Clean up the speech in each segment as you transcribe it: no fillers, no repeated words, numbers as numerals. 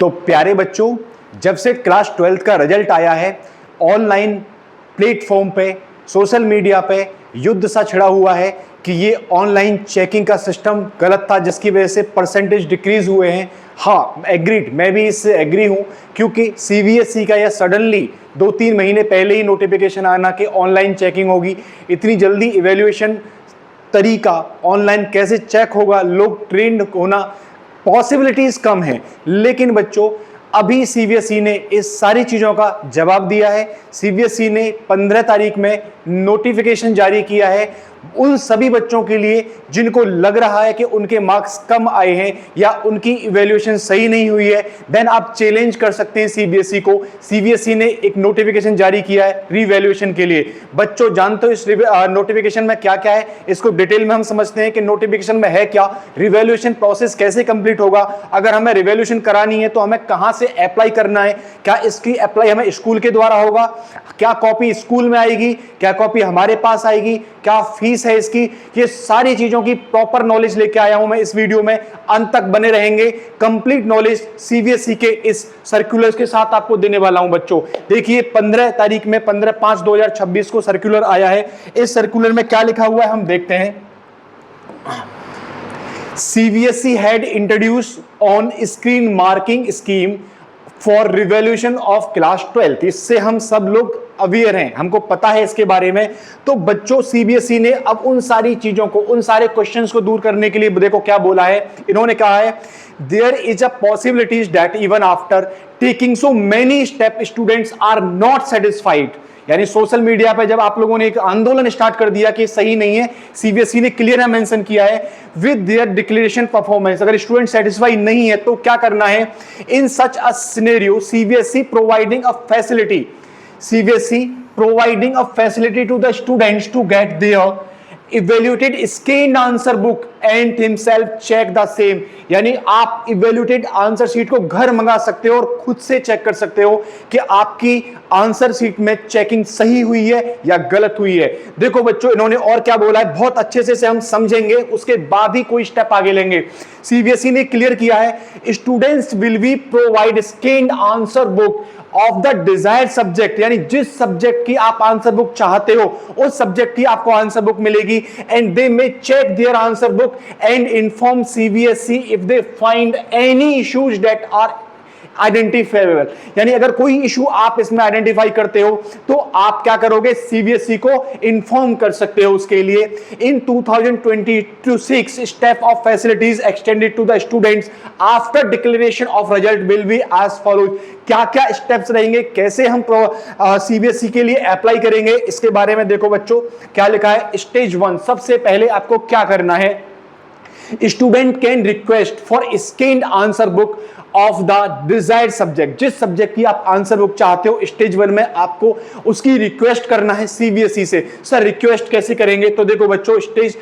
तो प्यारे बच्चों, जब से क्लास 12th का रिजल्ट आया है, ऑनलाइन प्लेटफॉर्म पे, सोशल मीडिया पे युद्ध सा छिड़ा हुआ है कि ये ऑनलाइन चेकिंग का सिस्टम गलत था, जिसकी वजह से परसेंटेज डिक्रीज हुए हैं। हाँ, एग्रीड, मैं भी इससे एग्री हूँ, क्योंकि सीबीएसई का यह सडनली 2-3 महीने पहले ही नोटिफिकेशन आना कि ऑनलाइन चेकिंग होगी, इतनी जल्दी इवेल्युएशन तरीका ऑनलाइन कैसे चेक होगा, लोग ट्रेंड होना, पॉसिबिलिटीज कम है। लेकिन बच्चों, अभी सीबीएसई ने इस सारी चीजों का जवाब दिया है। सीबीएसई ने 15 तारीख में नोटिफिकेशन जारी किया है उन सभी बच्चों के लिए जिनको लग रहा है कि उनके मार्क्स कम आए हैं या उनकी इवैल्यूएशन सही नहीं हुई है। देन आप चैलेंज कर सकते हैं सीबीएसई को। सीबीएसई ने एक नोटिफिकेशन जारी किया है रीवैल्यूएशन के लिए। बच्चों, जानते हो इस नोटिफिकेशन में क्या क्या है? इसको डिटेल में हम समझते हैं कि नोटिफिकेशन में है क्या, रिवैल्यूएशन प्रोसेस कैसे कंप्लीट होगा, अगर हमें रिवैल्यूएशन करानी है तो हमें कहां से अप्लाई करना है, क्या इसकी अप्लाई हमें स्कूल के द्वारा होगा, क्या कॉपी स्कूल में आएगी, क्या कॉपी हमारे पास आएगी, क्या फीस है इसकी, ये सारी चीजों की प्रॉपर नॉलेज लेके आया हूं मैं इस वीडियो में। अंत तक बने रहेंगे, कंप्लीट नॉलेज सीबीएसई के इस सर्कुलर के साथ आपको देने वाला हूं बच्चों। देखिए 15 तारीख में 15/5/2026 को सर्कुलर आया है। इस सर्कुलर में क्या लिखा हुआ है हम देखते हैं। CBSE had introduced on screen marking scheme for revolution of class 12th। इससे हम सब लोग अवेयर हैं, हमको पता है इसके बारे में। तो बच्चों, सीबीएसई ने अब उन सारी चीजों को, उन सारे क्वेश्चंस को दूर करने के लिए देखो क्या बोला है। इन्होंने कहा है there is a possibilities that even after taking so many step students are not satisfied. यानी सोशल मीडिया पे जब आप लोगों ने एक आंदोलन स्टार्ट कर दिया कि सही नहीं है, सीबीएसई ने क्लियर मेंशन किया है विद देयर डिक्लेरेशन परफॉर्मेंस। अगर स्टूडेंट सेटिस्फाई नहीं है तो क्या करना है? In such a scenario CBSE providing a facility, CBSE providing a facility to the students to get their evaluated scanned answer book and himself check the same. यानी आप evaluated answer sheet को घर मंगा सकते हो और खुद से चेक कर सकते हो कि आपकी आंसर शीट में चेकिंग सही हुई है या गलत हुई है। देखो बच्चों, इन्होंने और क्या बोला है, बहुत अच्छे से हम समझेंगे, उसके बाद ही कोई स्टेप आगे लेंगे। सीबीएसई ने क्लियर किया है students will be provide scanned answer book of the desired subject. यानी जिस सब्जेक्ट की आप आंसर बुक चाहते हो उस सब्जेक्ट की आपको आंसर बुक मिलेगी। And they may check their answer book and inform CBSE if they find any issues that are identifiable. यानी अगर कोई इशू आप इसमें आइडेंटिफाई करते हो तो आप क्या करोगे? सीबीएसई को इन्फॉर्म कर सकते हो उसके लिए। In 2026 step of facilities extended to the students after declaration of result will be as follows. क्या क्या स्टेप्स रहेंगे, कैसे हम सीबीएसई के लिए अप्लाई करेंगे, इसके बारे में देखो बच्चों क्या लिखा है। स्टेज 1, सबसे पहले आपको क्या करना है? Student can request for scanned answer book of the desired subject. जिस सब्जेक्ट की आप आंसर बुक चाहते हो स्टेज 1 में आपको उसकी रिक्वेस्ट करना है सीबीएसई से। सर रिक्वेस्ट कैसे करेंगे? तो देखो बच्चों, स्टेज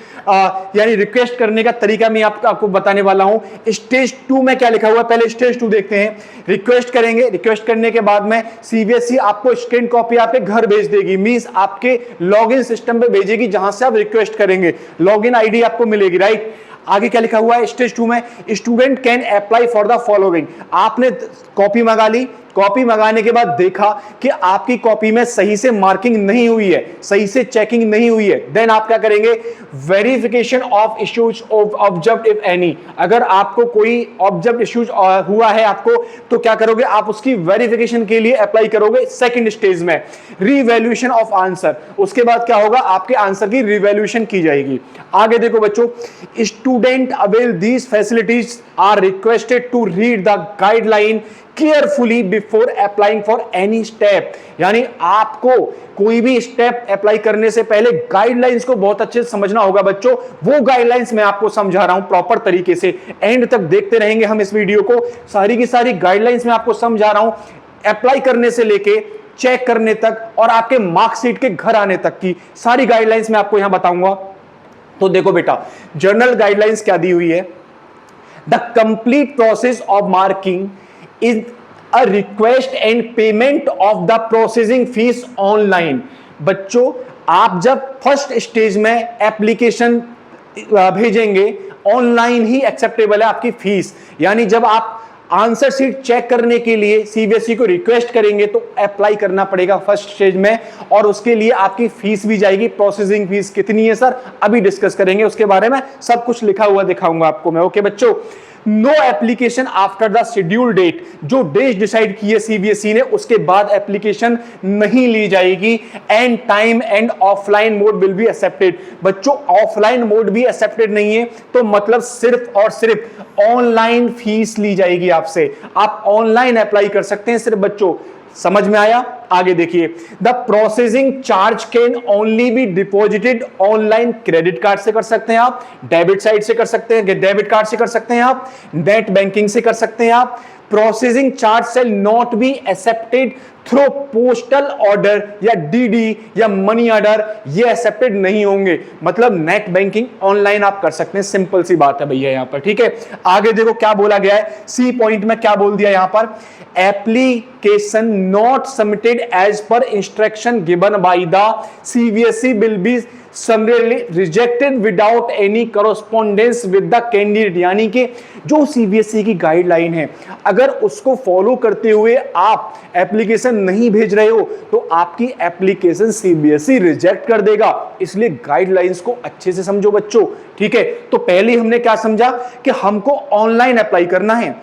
यानी रिक्वेस्ट करने का तरीका मैं आपको बताने वाला हूं। स्टेज 2 में क्या लिखा हुआ है, पहले स्टेज 2 देखते हैं। रिक्वेस्ट करेंगे, रिक्वेस्ट करने के बाद में सीबीएसई आपको स्कैन कॉपी आपके घर भेज देगी, मींस आपके लॉगिन सिस्टम पे भेजेगी जहां से आप रिक्वेस्ट करेंगे। लॉगिन आईडी आपको मिलेगी, राइट। आगे क्या लिखा हुआ है स्टेज 2 में? Student can apply for the following. आपने कॉपी मंगा ली, कॉपी मंगाने के बाद देखा कि आपकी कॉपी में सही से मार्किंग नहीं हुई है, सही से चेकिंग नहीं हुई है, देन आप क्या करेंगे? Verification of issues observed if any. अगर आपको कोई ऑब्जर्व्ड इश्यूज हुआ है आपको, तो क्या करोगे? आप उसकी वेरिफिकेशन के लिए अप्लाई करोगे सेकंड स्टेज में। रिवैल्यूएशन ऑफ आंसर, उसके बाद क्या होगा? आपके आंसर की रिवैल्यूएशन की जाएगी। आगे देखो बच्चों, student avail these facilities are requested to read the guideline carefully before applying for any step. यानी आपको कोई भी स्टेप अप्लाई करने से पहले गाइडलाइंस को बहुत अच्छे से समझना होगा बच्चों। वो गाइडलाइंस मैं आपको समझा रहा हूं प्रॉपर तरीके से, एंड तक देखते रहेंगे हम इस वीडियो को। सारी की सारी गाइडलाइंस मैं आपको समझा रहा हूं, अप्लाई करने से लेके चेक करने तक और आपके मार्कशीट के घर आने तक की सारी गाइडलाइंस मैं आपको यहां बताऊंगा। तो देखो बेटा, जनरल गाइडलाइंस क्या दी हुई है? The complete process of marking is a request and payment of the processing fees online। बच्चों, आप जब फर्स्ट स्टेज में एप्लीकेशन भेजेंगे, ऑनलाइन ही एक्सेप्टेबल है आपकी फीस। यानी जब आप आंसर शीट चेक करने के लिए सीबीएसई को रिक्वेस्ट करेंगे तो अप्लाई करना पड़ेगा फर्स्ट स्टेज में, और उसके लिए आपकी फीस भी जाएगी। प्रोसेसिंग फीस कितनी है सर, अभी डिस्कस करेंगे उसके बारे में, सब कुछ लिखा हुआ दिखाऊंगा आपको मैं। ओके बच्चों, no application after the schedule date, जो डेट डिसाइड की है सीबीएसई ने उसके बाद एप्लीकेशन नहीं ली जाएगी। And time and offline mode will be accepted. बच्चों ऑफलाइन मोड भी एक्सेप्टेड नहीं है तो मतलब सिर्फ और सिर्फ ऑनलाइन फीस ली जाएगी आपसे, आप ऑनलाइन अप्लाई कर सकते हैं सिर्फ। बच्चों समझ में आया? आगे देखिए, the processing charge can only be deposited online. Credit card से कर सकते हैं आप, डेबिट साइड से कर सकते हैं, डेबिट कार्ड से कर सकते हैं आप, नेट बैंकिंग से कर सकते हैं आप। Processing charge shall not be accepted through postal order या डीडी या मनी ऑर्डर, ये एक्सेप्टेड नहीं होंगे। मतलब नेट बैंकिंग ऑनलाइन आप कर सकते हैं, सिंपल सी बात है भैया यहां पर, ठीक है। आगे देखो क्या बोला गया है, सी पॉइंट में क्या बोल दिया यहां पर, application not submitted as per instruction given by the CBSE will be summary rejected without any correspondence with the candidate. यानी कि जो सीबीएसई की गाइडलाइन है अगर उसको फॉलो करते हुए आप एप्लीकेशन नहीं भेज रहे हो तो आपकी एप्लीकेशन सीबीएसई रिजेक्ट कर देगा। इसलिए गाइडलाइंस को अच्छे से समझो बच्चों, ठीक है। तो पहले हमने क्या समझा कि हमको ऑनलाइन अप्लाई करना है,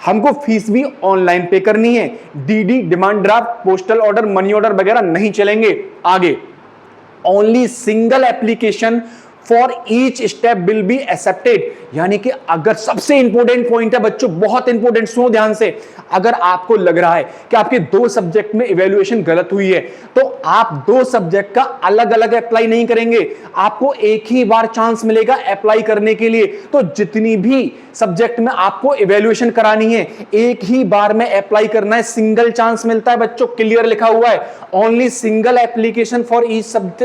हमको फीस भी ऑनलाइन पे करनी है, DD demand draft postal order money order वगैरह नहीं चलेंगे। आगे, only single application for each step will be accepted. यानी कि अगर सबसे इंपॉर्टेंट पॉइंट है बच्चों, बहुत इंपॉर्टेंट, सुनो ध्यान से, अगर आपको लग रहा है कि आपके 2 सब्जेक्ट में इवैल्यूएशन गलत हुई है तो आप 2 सब्जेक्ट का अलग अलग अप्लाई नहीं करेंगे, आपको एक ही बार चांस मिलेगा अप्लाई करने के लिए। तो जितनी भी सब्जेक्ट में आपको इवैल्यूएशन करानी है एक ही बार में अप्लाई करना है, सिंगल चांस मिलता है बच्चों, क्लियर लिखा हुआ है। Only single application for each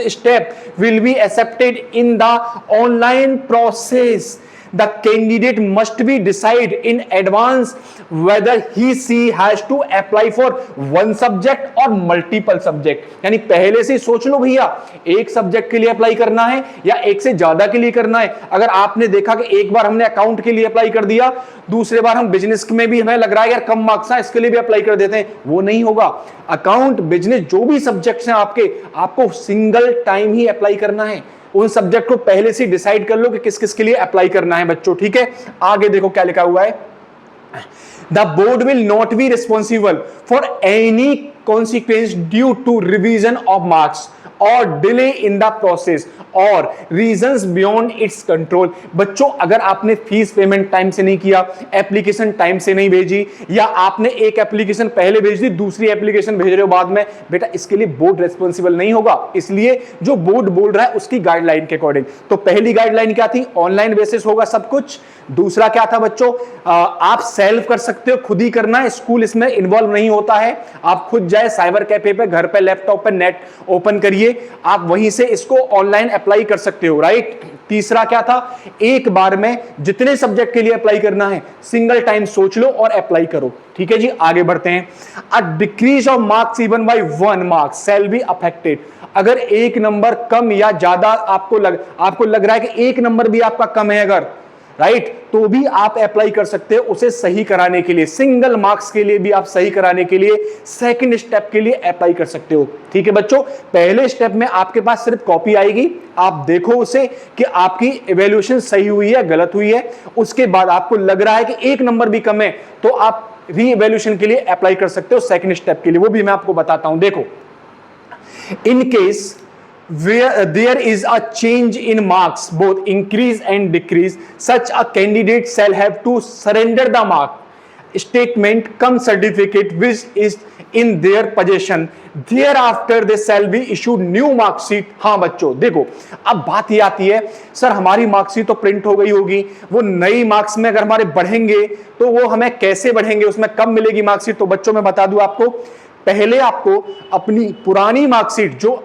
step will be accepted in the online process. The candidate must be decide in advance whether he has to apply for one subject or multiple subject. यानी पहले से सोच लो भैया एक subject के लिए apply करना है या एक से ज्यादा के लिए करना है। अगर आपने देखा कि एक बार हमने अकाउंट के लिए अप्लाई कर दिया, दूसरे बार हम बिजनेस में भी हमें लग रहा है यार कम मार्क्स है इसके लिए भी अप्लाई कर देते हैं, वो नहीं होगा। अकाउंट बिजनेस जो भी सब्जेक्ट्स हैं आपके, आपको सिंगल टाइम ही अप्लाई करना है। उन सब्जेक्ट को पहले से डिसाइड कर लो कि किस किस के लिए अप्लाई करना है बच्चों, ठीक है। आगे देखो क्या लिखा हुआ है, the board will not be responsible for any consequence due to revision of marks और डिले इन द प्रोसेस और रीजंस बियॉन्ड इट्स कंट्रोल। बच्चों अगर आपने फीस पेमेंट टाइम से नहीं किया, एप्लीकेशन टाइम से नहीं भेजी, या आपने एक एप्लीकेशन पहले भेज दी दूसरी एप्लीकेशन भेज रहे हो बाद में, बेटा इसके लिए बोर्ड रिस्पॉन्सिबल नहीं होगा। इसलिए जो बोर्ड बोल रहा है उसकी गाइडलाइन के अकॉर्डिंग। तो पहली गाइडलाइन क्या थी, ऑनलाइन बेसिस होगा सब कुछ। दूसरा क्या था बच्चों, आप सेल्फ कर सकते हो, खुद ही करना है, स्कूल इसमें इन्वॉल्व नहीं होता है। आप खुद जाए साइबर कैफे पे, घर पे लैपटॉप पे नेट ओपन करिए, आप वहीं से इसको ऑनलाइन अप्लाई कर सकते हो, राइट। तीसरा क्या था, एक बार में जितने सब्जेक्ट के लिए अप्लाई करना है सिंगल टाइम सोच लो और अप्लाई करो, ठीक है जी। आगे बढ़ते हैं, a decrease of marks even bye 1 mark shall be affected. अगर एक नंबर कम या ज्यादा आपको लग रहा है कि एक नंबर भी आपका कम है अगर, राइट, तो भी आप अप्लाई कर सकते हो उसे सही कराने के लिए। सिंगल मार्क्स के लिए भी आप सही कराने के लिए सेकंड स्टेप के लिए अप्लाई कर सकते हो, ठीक है बच्चों। पहले स्टेप में आपके पास सिर्फ कॉपी आएगी, आप देखो उसे कि आपकी इवैल्यूएशन सही हुई है गलत हुई है। उसके बाद आपको लग रहा है कि एक नंबर भी कम है तो आप री इवैल्यूएशन के लिए अप्लाई कर सकते हो सेकंड स्टेप के लिए, वो भी मैं आपको बताता हूं। देखो, in case where there is a change in marks, both increase and decrease, such a candidate shall have to surrender the mark statement cum certificate which is in their possession. Thereafter they shall be issued new mark sheet. हाँ बच्चों देखो, अब बात ये आती है sir हमारी marksheet तो प्रिंट हो गई होगी, वो नई मार्क्स में अगर हमारे बढ़ेंगे तो वो हमें कैसे बढ़ेंगे, उसमें कब मिलेगी मार्कशीट। तो बच्चों मैं बता दूं आपको, पहले आपको अपनी पुरानी मार्कशीट जो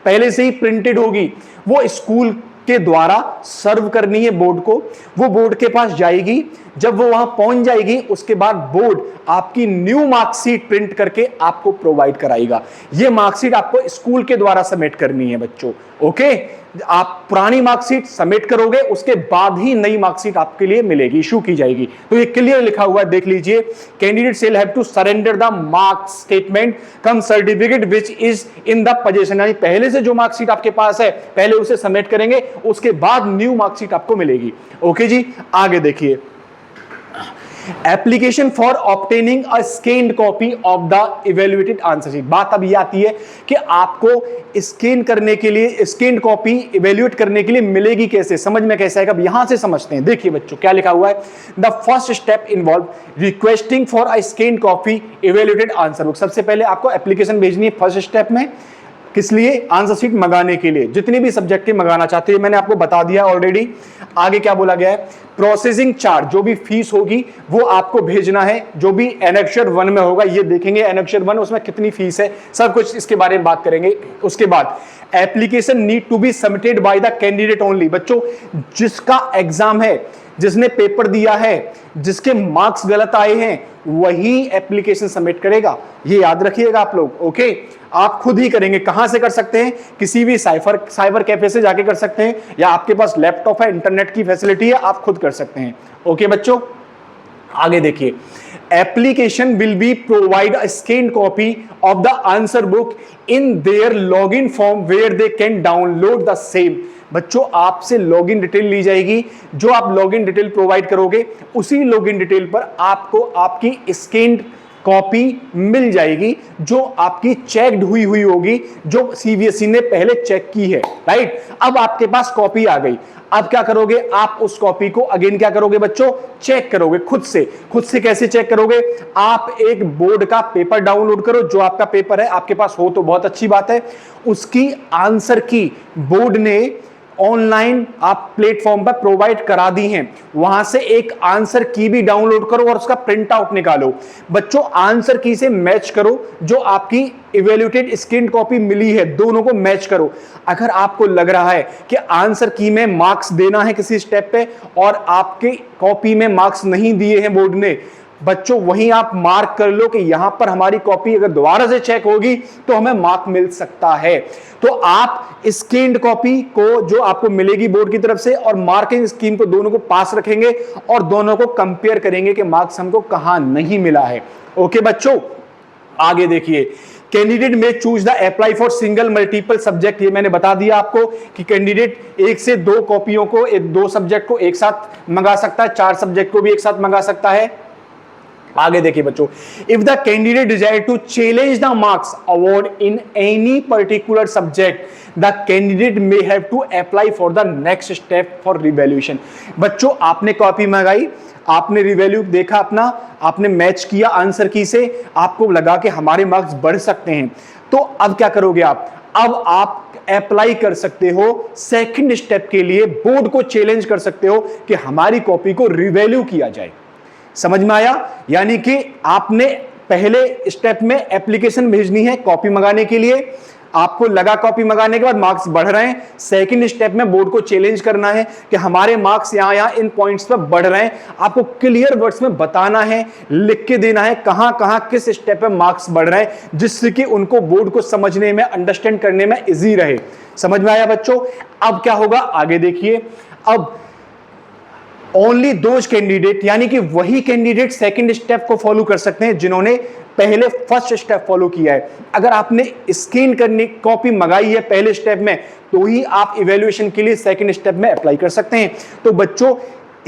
पहले से ही प्रिंटेड होगी वो स्कूल के द्वारा सर्व करनी है बोर्ड को, वो बोर्ड के पास जाएगी। जब वो वहां पहुंच जाएगी उसके बाद बोर्ड आपकी न्यू मार्कशीट प्रिंट करके आपको प्रोवाइड कराएगा। ये मार्कशीट आपको स्कूल के द्वारा सबमिट करनी है बच्चों, ओके। आप पुरानी मार्कशीट सबमिट करोगे, उसके बाद ही नई मार्कशीट आपके लिए मिलेगी, इशू की जाएगी। तो ये क्लियर लिखा हुआ है, देख लीजिए, candidate shall have to surrender the marks statement cum certificate which is in the position, यानी पहले से जो मार्कशीट आपके पास है पहले उसे सबमिट करेंगे, उसके बाद न्यू मार्कशीट आपको मिलेगी। ओके जी, आगे देखिए, application for obtaining a scanned copy of the evaluated answer sheet. बात अब ये आती है कि आपको स्कैन करने के लिए, स्कैन्ड कॉपी इवेल्युएट करने के लिए मिलेगी कैसे, समझ में कैसे आएगा, अब यहां से समझते हैं। देखिए बच्चों क्या लिखा हुआ है, the first step involve requesting for a scanned copy evaluated answer book. सबसे पहले आपको एप्लीकेशन भेजनी है फर्स्ट स्टेप में, किस लिए, आंसर शीट मंगाने के लिए, जितने भी सब्जेक्ट के मंगाना चाहते हैं, मैंने आपको बता दिया ऑलरेडी। आगे क्या बोला गया है, प्रोसेसिंग चार्ज, जो भी फीस होगी वो आपको भेजना है, जो भी एनेक्चर 1 में होगा, ये देखेंगे एनेक्चर 1 उसमें कितनी फीस है, सब कुछ इसके बारे में बात करेंगे। उसके बाद application need to be submitted by the candidate only. बच्चों जिसका एग्जाम है, जिसने पेपर दिया है, जिसके मार्क्स गलत आए हैं, वही एप्लीकेशन सबमिट करेगा, ये याद रखिएगा आप लोग। ओके, आप खुद ही करेंगे। कहां से कर सकते हैं, किसी भी साइबर कैफे से जाके कर सकते हैं, या आपके पास लैपटॉप है, इंटरनेट की फैसिलिटी है, आप खुद कर सकते हैं। ओके बच्चों, आगे देखिए, application will be provide a scanned copy of the answer book in their login form where they can download the same. बच्चों आपसे लॉगिन डिटेल ली जाएगी, जो आप लॉगिन डिटेल प्रोवाइड करोगे उसी लॉगिन डिटेल पर आपको आपकी स्कैन्ड कॉपी मिल जाएगी, जो आपकी चेक्ड हुई होगी, जो सीबीएसई ने पहले चेक की है। राइट, अब आपके पास कॉपी आ गई, अब क्या करोगे, आप उस कॉपी को अगेन क्या करोगे बच्चों, चेक करोगे खुद से। खुद से कैसे चेक करोगे, आप एक बोर्ड का पेपर डाउनलोड करो, जो आपका पेपर है आपके पास हो तो बहुत अच्छी बात है, उसकी आंसर की बोर्ड ने ऑनलाइन आप प्लेटफॉर्म पर प्रोवाइड करा दी हैं, वहां से एक आंसर की भी डाउनलोड करो और उसका प्रिंट आउट निकालो। बच्चों आंसर की से मैच करो, जो आपकी इवेल्युएटेड स्कैन्ड कॉपी मिली है, दोनों को मैच करो। अगर आपको लग रहा है कि आंसर की में मार्क्स देना है किसी स्टेप पे और आपके कॉपी में मार्क्स नहीं दिए हैं बोर्ड ने, बच्चों वहीं आप मार्क कर लो कि यहां पर हमारी कॉपी अगर दोबारा से चेक होगी तो हमें मार्क मिल सकता है। तो आप स्कैन्ड कॉपी को जो आपको मिलेगी बोर्ड की तरफ से और मार्किंग स्कीम को, दोनों को पास रखेंगे और दोनों को कंपेयर करेंगे कि मार्क्स हमको कहां नहीं मिला है। ओके बच्चों, आगे देखिए, कैंडिडेट में choose the apply for single multiple subject. ये मैंने बता दिया आपको कि कैंडिडेट एक से दो कॉपियों को, दो सब्जेक्ट को एक साथ मंगा सकता है, 4 सब्जेक्ट को भी एक साथ मंगा सकता है। आगे देखिए बच्चों, if the candidate desire to challenge the marks award in any particular subject the candidate may have to apply for the next step for revaluation. बच्चों आपने कॉपी मंगाई, आपने रिवैल्यू देखा अपना, आपने मैच किया आंसर की से, आपको लगा कि हमारे मार्क्स बढ़ सकते हैं, तो अब क्या करोगे आप, अब आप अप्लाई कर सकते हो सेकंड स्टेप के लिए, बोर्ड को चैलेंज कर सकते हो कि हमारी कॉपी को रिवैल्यू किया जाए। समझ में आया, यानी कि आपने पहले स्टेप में एप्लीकेशन भेजनी है कॉपी मंगाने के लिए, आपको लगा कॉपी मंगाने के बाद मार्क्स बढ़ रहे हैं, सेकंड स्टेप में बोर्ड को चैलेंज करना है कि हमारे मार्क्स यहां इन पॉइंट्स पर बढ़ रहे हैं। आपको क्लियर वर्ड्स में बताना है, लिख के देना है कहां कहां किस स्टेप पे मार्क्स बढ़ रहे हैं, जिससे कि उनको बोर्ड को समझने में, अंडरस्टैंड करने में इजी रहे। समझ में आया बच्चों, अब क्या होगा आगे देखिए, अब ओनली दोज कैंडिडेट, यानी कि वही कैंडिडेट सेकंड स्टेप को फॉलो कर सकते हैं जिन्होंने पहले फर्स्ट स्टेप फॉलो किया है। अगर आपने स्कैन करने कॉपी मंगाई है पहले स्टेप में, तो ही आप इवैल्यूएशन के लिए सेकंड स्टेप में अप्लाई कर सकते हैं। तो बच्चों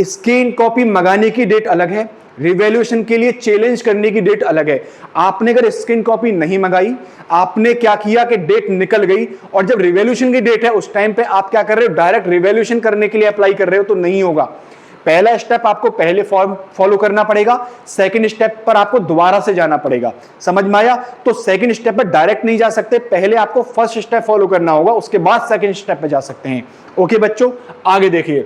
स्कैन कॉपी मंगाने की डेट अलग है, रिवैल्यूएशन के लिए चैलेंज करने की डेट अलग है। आपने अगर स्कैन कॉपी नहीं मंगाई, आपने क्या किया कि डेट निकल गई, और जब रिवैल्यूएशन की डेट है उस टाइम पे आप क्या कर रहे हो, डायरेक्ट रिवैल्यूएशन करने के लिए अप्लाई कर रहे हो, तो नहीं होगा। पहला स्टेप आपको पहले फॉर्म फॉलो करना पड़ेगा, सेकंड स्टेप पर आपको दोबारा से जाना पड़ेगा। समझ में आया, तो सेकंड स्टेप पर डायरेक्ट नहीं जा सकते, पहले आपको फर्स्ट स्टेप फॉलो करना होगा, उसके बाद सेकंड स्टेप पे जा सकते हैं। ओके बच्चों, आगे देखिए,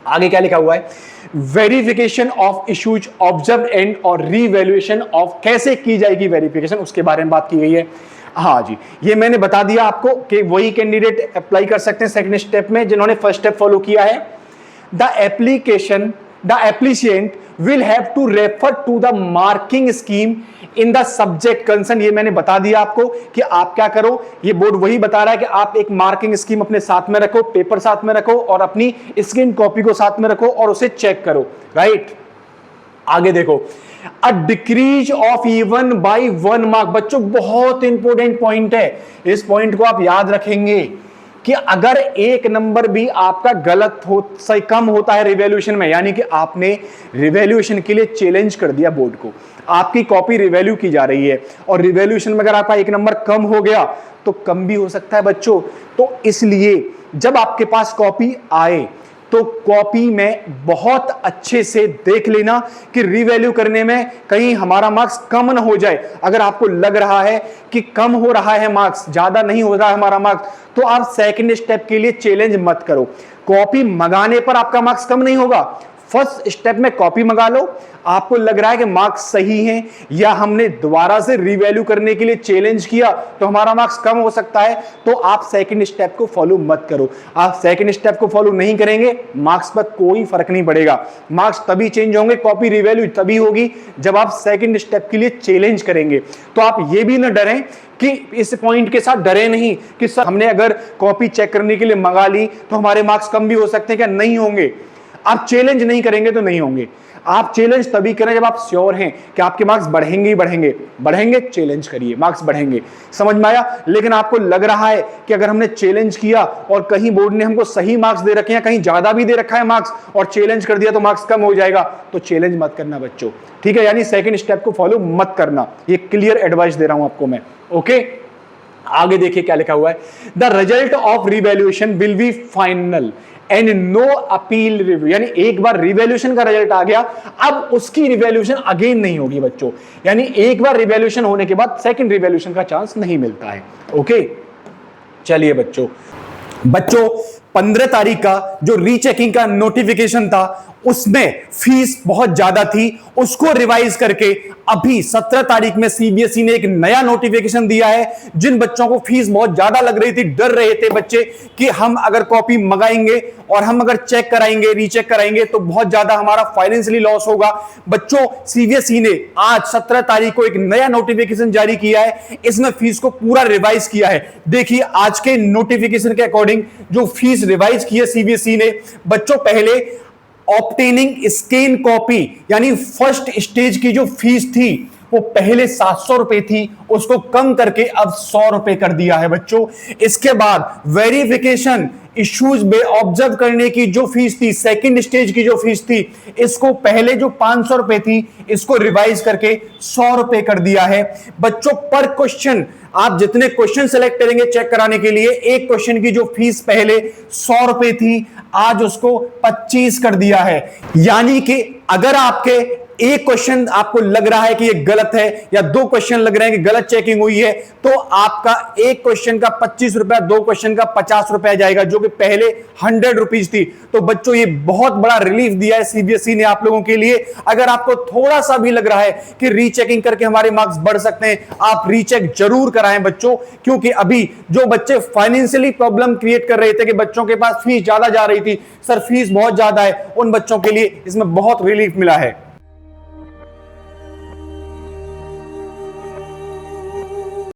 आगे क्या लिखा हुआ है, verification of issues observe and और रीवैल्यूएशन ऑफ, कैसे की जाएगी वेरिफिकेशन, उसके बारे में बात की गई है। हाँ जी, ये मैंने बता दिया आपको कि वही कैंडिडेट अप्लाई कर सकते हैं सेकंड स्टेप में जिन्होंने फर्स्ट स्टेप फॉलो किया है। The application the applicant will have to refer to the marking scheme in the subject concern. ये मैंने बता दिया आपको कि आप क्या करो, ये बोर्ड वही बता रहा है कि आप एक मार्किंग स्कीम अपने साथ में रखो, पेपर साथ में रखो और अपनी स्क्रीन कॉपी को साथ में रखो और उसे चेक करो, राइट। आगे देखो, a decrease of even bye 1 mark. बच्चों बहुत इंपॉर्टेंट पॉइंट है, इस पॉइंट को आप याद रखेंगे कि अगर 1 नंबर भी आपका गलत हो सही कम होता है रिवैल्यूएशन में, यानी कि आपने रिवैल्यूएशन के लिए चैलेंज कर दिया बोर्ड को, आपकी कॉपी रिवैल्यू की जा रही है और रिवैल्यूएशन में अगर आपका 1 नंबर कम हो गया तो कम भी हो सकता है बच्चों। तो इसलिए जब आपके पास कॉपी आए तो कॉपी में बहुत अच्छे से देख लेना कि रिवैल्यू करने में कहीं हमारा मार्क्स कम ना हो जाए। अगर आपको लग रहा है कि कम हो रहा है मार्क्स, ज्यादा नहीं हो रहा है हमारा मार्क्स, तो आप सेकंड स्टेप के लिए चैलेंज मत करो। कॉपी मंगाने पर आपका मार्क्स कम नहीं होगा, फर्स्ट स्टेप में कॉपी मंगा लो, आपको लग रहा है कि मार्क्स सही हैं या हमने दोबारा से रिवैल्यू करने के लिए चैलेंज किया तो हमारा मार्क्स कम हो सकता है, तो आप सेकंड स्टेप को फॉलो मत करो। आप सेकंड स्टेप को फॉलो नहीं करेंगे, मार्क्स पर कोई फर्क नहीं पड़ेगा। मार्क्स तभी चेंज होंगे, कॉपी रिवैल्यू तभी होगी जब आप सेकंड स्टेप के लिए चैलेंज करेंगे। तो आप ये भी ना डरें कि इस पॉइंट के साथ डरे नहीं कि सर हमने अगर कॉपी चेक करने के लिए मंगा ली तो हमारे मार्क्स कम भी हो सकते हैं, क्या नहीं होंगे। आप चैलेंज नहीं करेंगे तो नहीं होंगे। आप चैलेंज तभी करें जब आप श्योर हैं कि आपके मार्क्स बढ़ेंगे ही बढ़ेंगे। बढ़ेंगे, चैलेंज करिए, मार्क्स बढ़ेंगे। समझ में आया। लेकिन आपको लग रहा है कि अगर हमने चैलेंज किया और कहीं बोर्ड ने हमको सही मार्क्स दे रखे हैं, कहीं ज्यादा भी दे रखा है मार्क्स और चैलेंज कर दिया तो मार्क्स कम हो जाएगा, तो चैलेंज मत करना बच्चों, ठीक है। यानी सेकंड स्टेप को फॉलो मत करना, ये क्लियर एडवाइस दे रहा हूं आपको मैं, ओके। आगे देखिए क्या लिखा हुआ है, the result of revaluation will be final and no appeal review. यानी एक बार रिवैल्यूएशन का रिजल्ट आ गया, अब उसकी रिवैल्यूएशन अगेन नहीं होगी बच्चों। यानी एक बार रिवैल्यूएशन होने के बाद सेकंड रिवैल्यूएशन का चांस नहीं मिलता है, ओके। चलिए बच्चों 15 तारीख का जो रीचेकिंग का नोटिफिकेशन था उसमें फीस बहुत ज्यादा थी, उसको रिवाइज करके अभी 17 तारीख में सीबीएसई ने एक नया नोटिफिकेशन दिया है। जिन बच्चों को फीस बहुत ज्यादा लग रही थी, डर रहे थे बच्चे कि हम अगर कॉपी मंगाएंगे और हम अगर चेक कराएंगे, रीचेक कराएंगे तो बहुत ज्यादा हमारा फाइनेंशियली लॉस होगा। बच्चों सीबीएसई ने आज 17 तारीख को एक नया नोटिफिकेशन जारी किया है, इसमें फीस को पूरा रिवाइज किया है। देखिए आज के नोटिफिकेशन के अकॉर्डिंग जो फीस रिवाइज की है सीबीएसई ने, बच्चों पहले ऑब्टेनिंग स्कैन कॉपी यानी फर्स्ट स्टेज की जो फीस थी वो पहले 700 रुपए थी, उसको कम करके अब 100 रुपए कर दिया है बच्चों। इसके बाद वेरिफिकेशन इश्यूज में ऑब्जर्व करने की जो फीस थी, सेकंड स्टेज की जो फीस थी, इसको पहले जो 500 रुपए थी इसको रिवाइज करके 100 रुपए कर दिया है बच्चों। पर क्वेश्चन आप जितने क्वेश्चन सेलेक्ट करेंगे चेक कराने के लिए, एक क्वेश्चन की जो फीस पहले 100 रुपए थी आज उसको 25 कर दिया है। यानी कि अगर आपके एक क्वेश्चन आपको लग रहा है कि ये गलत है या 2 क्वेश्चन लग रहे हैं कि गलत चेकिंग हुई है, तो आपका एक क्वेश्चन का 25 रुपया, 2 क्वेश्चन का 50 रुपया जाएगा, जो कि पहले 100 रुपीज थी। तो बच्चों ये बहुत बड़ा रिलीफ दिया है सीबीएसई ने आप लोगों के लिए। अगर आपको थोड़ा सा भी लग रहा है कि रीचेकिंग करके हमारे मार्क्स बढ़ सकते हैं, आप रीचेक जरूर कराएं बच्चों, क्योंकि अभी जो बच्चे फाइनेंशियली प्रॉब्लम क्रिएट कर रहे थे कि बच्चों के पास फीस ज्यादा जा रही थी, सर फीस बहुत ज्यादा है, उन बच्चों के लिए इसमें बहुत रिलीफ मिला है।